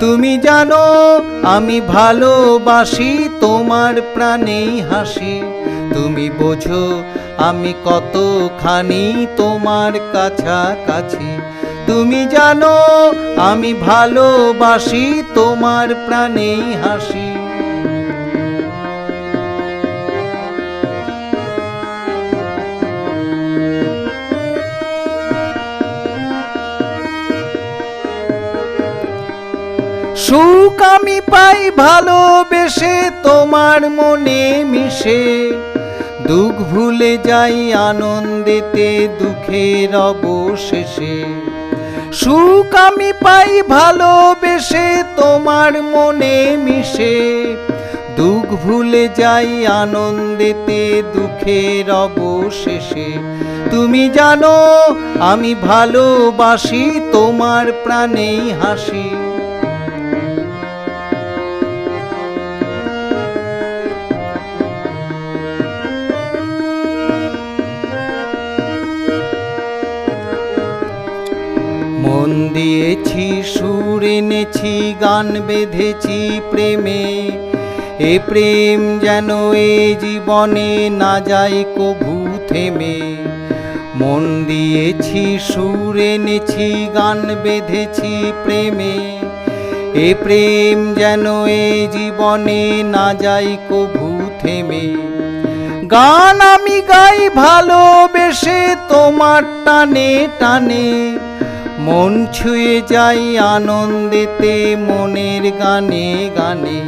তুমি জানো আমি ভালোবাসি তোমার প্রাণেই হাসি। তুমি বোঝো আমি কতখানি তোমার কাছাকাছি। তুমি জানো আমি ভালোবাসি তোমার প্রাণেই হাসি। সুখ আমি পাই ভালোবেসে তোমার মনে মিশে, দুঃখ ভুলে যাই আনন্দেতে দুঃখের অবশেষে। সুখ আমি পাই ভালোবেসে তোমার মনে মিশে, দুঃখ ভুলে যাই আনন্দেতে দুঃখের অবশেষে। তুমি জানো আমি ভালোবাসি তোমার প্রাণেই হাসি। মন দিয়েছি সুর এনেছি গান বেঁধেছি প্রেমে, এ প্রেম যেন এ জীবনে না যায় কভু থেমে। মন দিয়েছি সুর এনেছি গান বেঁধেছি প্রেমে, এ প্রেম যেন এ জীবনে না যায় কভু থেমে। গান আমি গাই ভালোবেসে তোমার টানে টানে, মন ছুঁয়ে যাই আনন্দেতে মনের গানে গানে।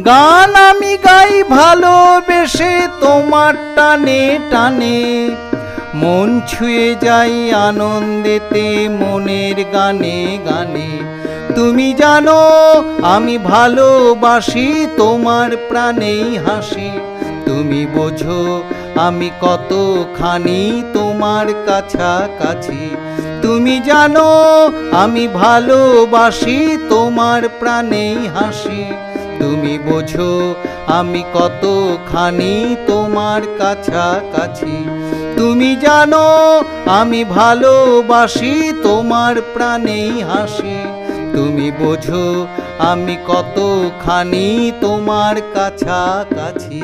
গান আমি গাই ভালোবেসে তোমার টানে টানে, মন ছুঁয়ে যাই আনন্দেতে মনের গানে গানে। তুমি জানো আমি ভালোবাসি তোমার প্রাণেই হাসি। তুমি বোঝো আমি কতখানি তোমার কাছাকাছি। তুমি জানো আমি ভালোবাসি তোমার প্রাণেই হাসি। তুমি বোঝো আমি কতখানি তোমার কাছাকাছি। তুমি জানো আমি ভালোবাসি তোমার প্রাণেই হাসি। তুমি বোঝো আমি কতখানি তোমার কাছাকাছি।